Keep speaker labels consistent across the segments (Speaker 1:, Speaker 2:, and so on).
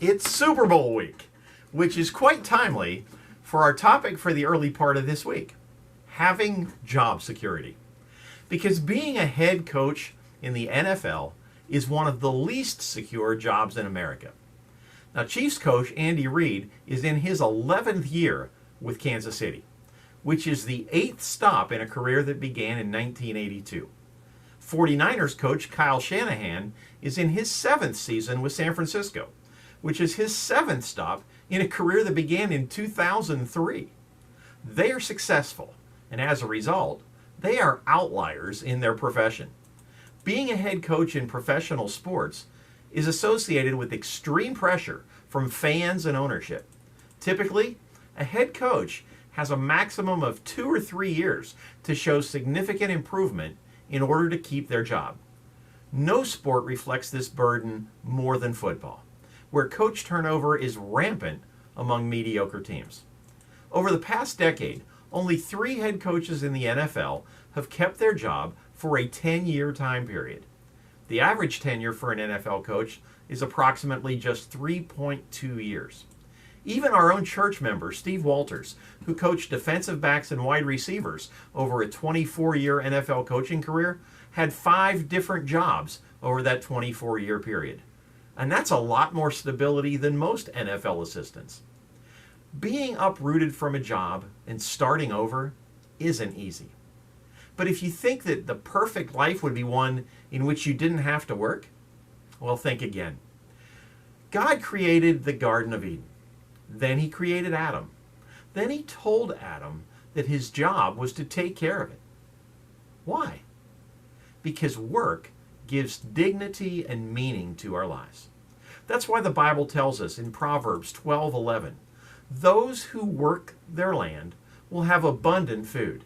Speaker 1: It's Super Bowl week, which is quite timely for our topic for the early part of this week, having job security. Because being a head coach in the NFL is one of the least secure jobs in America. Now, Chiefs coach Andy Reid is in his 11th year with Kansas City, which is the 8th stop in a career that began in 1982. 49ers coach Kyle Shanahan is in his 7th season with San Francisco, which is his 7th stop in a career that began in 2003. They are successful, and as a result, they are outliers in their profession. Being a head coach in professional sports is associated with extreme pressure from fans and ownership. Typically, a head coach has a maximum of 2 or 3 years to show significant improvement in order to keep their job. No sport reflects this burden more than football, where coach turnover is rampant among mediocre teams. Over the past decade, only 3 head coaches in the NFL have kept their job for a 10-year time period. The average tenure for an NFL coach is approximately just 3.2 years. Even our own church member, Steve Walters, who coached defensive backs and wide receivers over a 24-year NFL coaching career, had 5 different jobs over that 24-year period. And that's a lot more stability than most NFL assistants. Being uprooted from a job and starting over isn't easy. But if you think that the perfect life would be one in which you didn't have to work, well, think again. God created the Garden of Eden. Then he created Adam. Then he told Adam that his job was to take care of it. Why? Because work gives dignity and meaning to our lives. That's why the Bible tells us in Proverbs 12:11, those who work their land will have abundant food,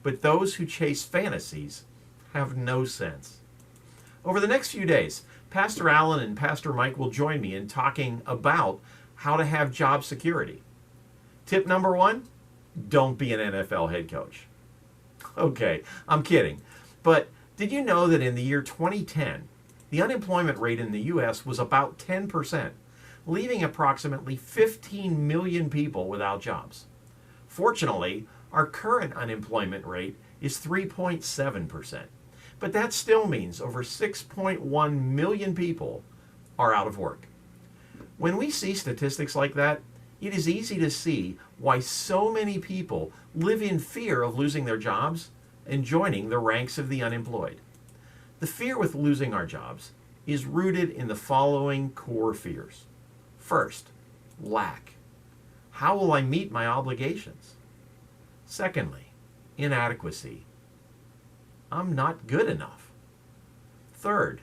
Speaker 1: but those who chase fantasies have no sense. Over the next few days, Pastor Allen and Pastor Mike will join me in talking about how to have job security. Tip number 1, don't be an NFL head coach. Okay, I'm kidding. But did you know that in the year 2010, the unemployment rate in the U.S. was about 10%, leaving approximately 15 million people without jobs? Fortunately, our current unemployment rate is 3.7%, but that still means over 6.1 million people are out of work. When we see statistics like that, it is easy to see why so many people live in fear of losing their jobs and joining the ranks of the unemployed. The fear with losing our jobs is rooted in the following core fears. First, lack. How will I meet my obligations? Secondly, inadequacy. I'm not good enough. Third,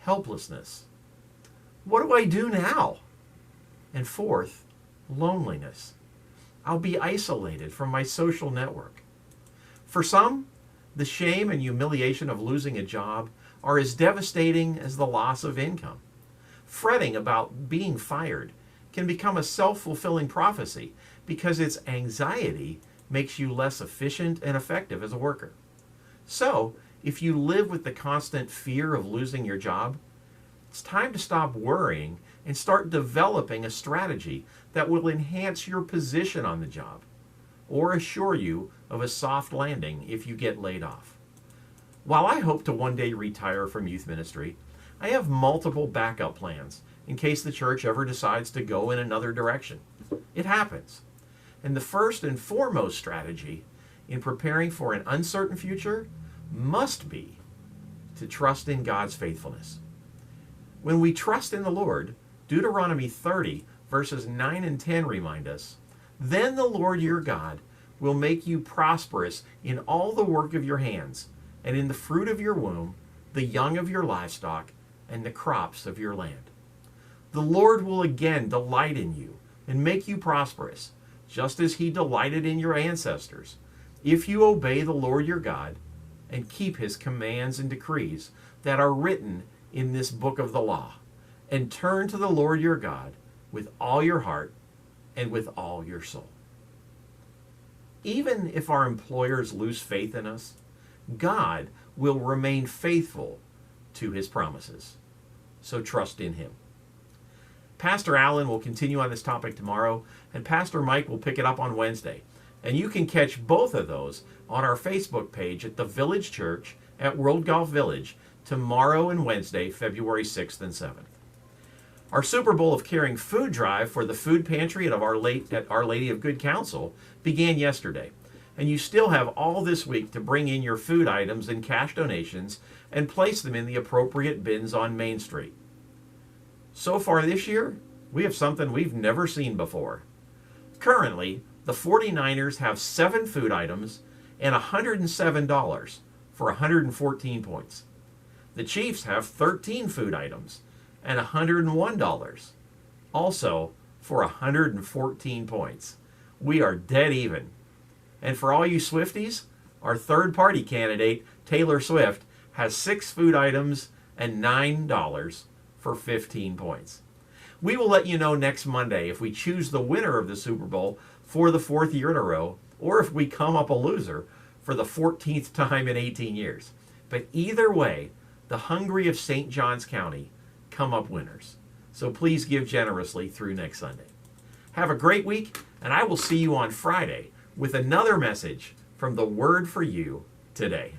Speaker 1: helplessness. What do I do now? And fourth, loneliness. I'll be isolated from my social network. For some, the shame and humiliation of losing a job are as devastating as the loss of income. Fretting about being fired can become a self-fulfilling prophecy because its anxiety makes you less efficient and effective as a worker. So, if you live with the constant fear of losing your job, it's time to stop worrying and start developing a strategy that will enhance your position on the job or assure you of a soft landing if you get laid off. While I hope to one day retire from youth ministry, I have multiple backup plans in case the church ever decides to go in another direction. It happens. And the first and foremost strategy in preparing for an uncertain future must be to trust in God's faithfulness. When we trust in the Lord, Deuteronomy 30 verses 9 and 10 remind us, then the Lord your God will make you prosperous in all the work of your hands, and in the fruit of your womb, the young of your livestock, and the crops of your land. The Lord will again delight in you and make you prosperous, just as he delighted in your ancestors, if you obey the Lord your God and keep his commands and decrees that are written in this book of the law, and turn to the Lord your God with all your heart and with all your soul. Even if our employers lose faith in us, God will remain faithful to his promises. So trust in him. Pastor Allen will continue on this topic tomorrow, and Pastor Mike will pick it up on Wednesday. And you can catch both of those on our Facebook page at the Village Church at World Golf Village tomorrow and Wednesday, February 6th and 7th. Our Super Bowl of Caring food drive for the food pantry at Our Lady of Good Counsel began yesterday. And you still have all this week to bring in your food items and cash donations and place them in the appropriate bins on Main Street. So far this year, we have something we've never seen before. Currently, the 49ers have 7 food items and $107 for 114 points. The Chiefs have 13 food items and $101, also for 114 points. We are dead even. And for all you Swifties, our third-party candidate, Taylor Swift, has 6 food items and $9 for 15 points. We will let you know next Monday if we choose the winner of the Super Bowl for the 4th year in a row, or if we come up a loser for the 14th time in 18 years. But either way, the hungry of St. Johns County come up winners. So please give generously through next Sunday. Have a great week, and I will see you on Friday with another message from the Word for You today.